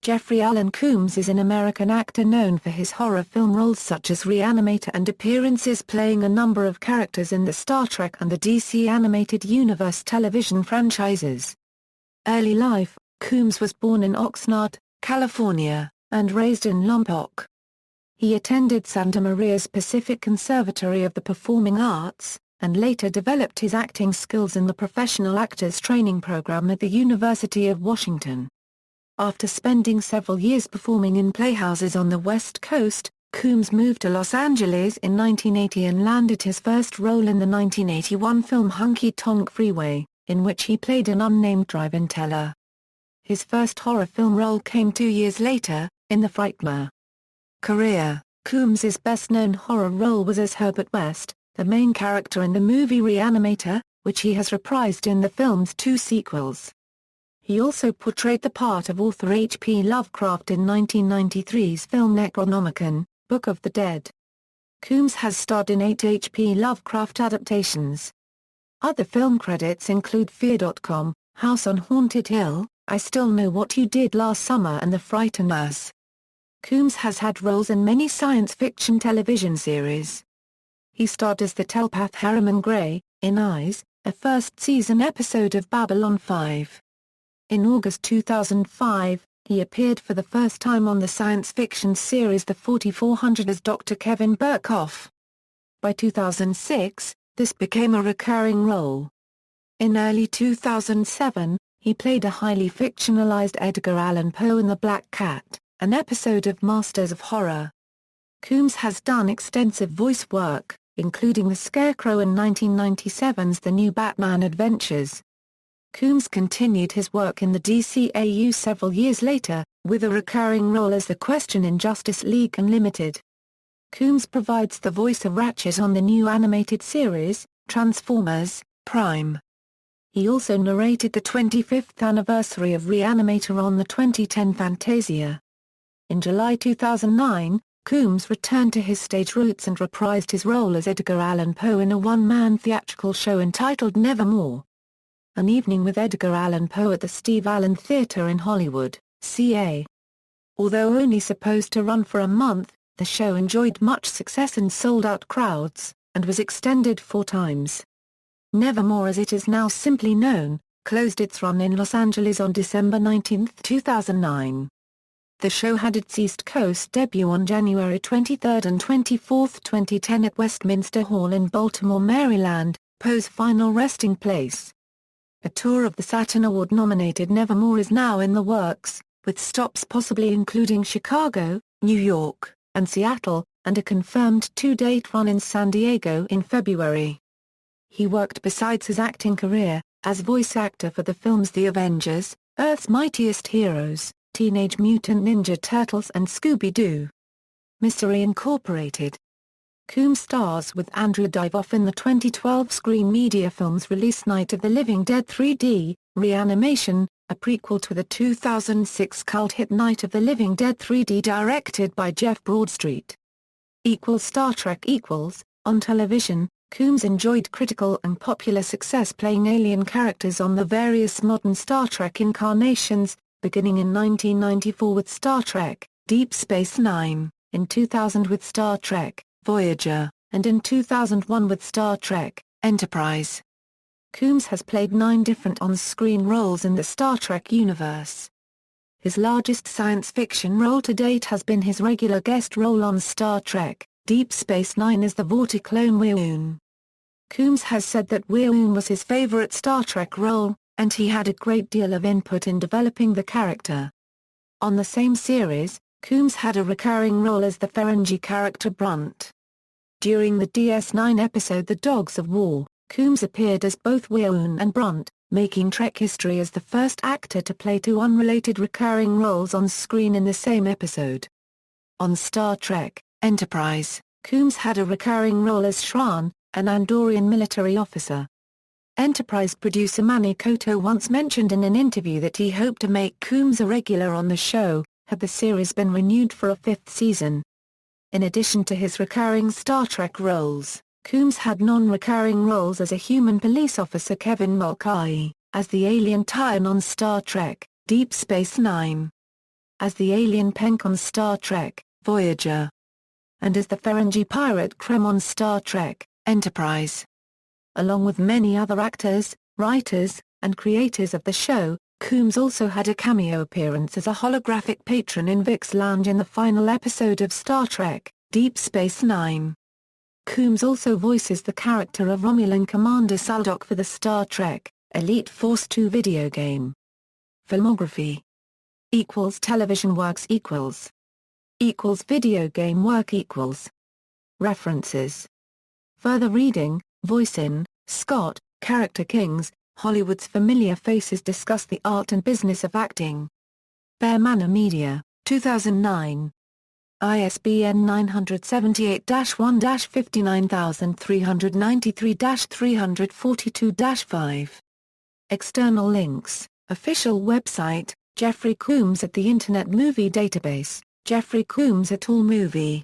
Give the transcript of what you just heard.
Jeffrey Allen Combs is an American actor known for his horror film roles such as Re-Animator and appearances playing a number of characters in the Star Trek and the DC Animated Universe television franchises. Early life: Combs was born in Oxnard, California, and raised in Lompoc. He attended Santa Maria's Pacific Conservatory of the Performing Arts, and later developed his acting skills in the Professional Actors Training Program at the University of Washington. After spending several years performing in playhouses on the West Coast, Combs moved to Los Angeles in 1980 and landed his first role in the 1981 film Honky Tonk Freeway, in which he played an unnamed drive-in teller. His first horror film role came 2 years later, in The Frightmare. Career: Combs's best-known horror role was as Herbert West, the main character in the movie Reanimator, which he has reprised in the film's 2 sequels. He also portrayed the part of author H. P. Lovecraft in 1993's film Necronomicon, Book of the Dead. Combs has starred in 8 H. P. Lovecraft adaptations. Other film credits include Fear.com, House on Haunted Hill, I Still Know What You Did Last Summer and The Frighteners. Combs has had roles in many science fiction television series. He starred as the telepath Harriman Gray, in Eyes, a first-season episode of Babylon 5. In August 2005, he appeared for the first time on the science fiction series The 4400 as Dr. Kevin Burkhoff. By 2006, this became a recurring role. In early 2007, he played a highly fictionalized Edgar Allan Poe in The Black Cat, an episode of Masters of Horror. Combs has done extensive voice work, including the Scarecrow in 1997's The New Batman Adventures. Combs continued his work in the DCAU several years later, with a recurring role as the Question in Justice League Unlimited. Combs provides the voice of Ratchet on the new animated series, Transformers, Prime. He also narrated the 25th anniversary of Reanimator on the 2010 Fantasia. In July 2009, Combs returned to his stage roots and reprised his role as Edgar Allan Poe in a one-man theatrical show entitled Nevermore. An Evening with Edgar Allan Poe at the Steve Allen Theatre in Hollywood, CA. Although only supposed to run for a month, the show enjoyed much success and sold out crowds, and was extended 4 times. Nevermore, as it is now simply known, closed its run in Los Angeles on December 19, 2009. The show had its East Coast debut on January 23 and 24, 2010 at Westminster Hall in Baltimore, Maryland, Poe's final resting place. A tour of the Saturn Award-nominated Nevermore is now in the works, with stops possibly including Chicago, New York, and Seattle, and a confirmed 2-date run in San Diego in February. He worked besides his acting career, as voice actor for the films The Avengers, Earth's Mightiest Heroes, Teenage Mutant Ninja Turtles and Scooby-Doo. Mystery Incorporated. Combs stars with Andrew Divoff in the 2012 Screen Media Films release Night of the Living Dead 3D, Reanimation, a prequel to the 2006 cult hit Night of the Living Dead 3D directed by Jeff Broadstreet. Star Trek. On television, Combs enjoyed critical and popular success playing alien characters on the various modern Star Trek incarnations, beginning in 1994 with Star Trek, Deep Space Nine, in 2000 with Star Trek, Voyager, and in 2001 with Star Trek, Enterprise. Combs has played 9 different on-screen roles in the Star Trek universe. His largest science fiction role to date has been his regular guest role on Star Trek, Deep Space Nine as the Vorticlone Weyoun. Combs has said that Weyoun was his favorite Star Trek role, and he had a great deal of input in developing the character. On the same series, Combs had a recurring role as the Ferengi character Brunt. During the DS9 episode The Dogs of War, Combs appeared as both Weyoun and Brunt, making Trek history as the first actor to play 2 unrelated recurring roles on screen in the same episode. On Star Trek, Enterprise, Combs had a recurring role as Shran, an Andorian military officer. Enterprise producer Manny Coto once mentioned in an interview that he hoped to make Combs a regular on the show, had the series been renewed for a 5th season. In addition to his recurring Star Trek roles, Combs had non-recurring roles as a human police officer Kevin Mulcahy, as the alien Tyon on Star Trek, Deep Space Nine. as the alien Penk on Star Trek, Voyager, and as the Ferengi pirate Krem on Star Trek, Enterprise. Along with many other actors, writers, and creators of the show, Coombs also had a cameo appearance as a holographic patron in Vic's Lounge in the final episode of Star Trek, Deep Space Nine. Coombs also voices the character of Romulan Commander Saldok for the Star Trek, Elite Force 2 video game. Filmography = television works = video game work = References. Further reading, Voice-In, Scott, Character Kings, Hollywood's Familiar Faces discuss the art and business of acting. Bear Manor Media, 2009. ISBN 978-1-59393-342-5. External links, official website, Jeffrey Coombs at the Internet Movie Database, Jeffrey Coombs at AllMovie.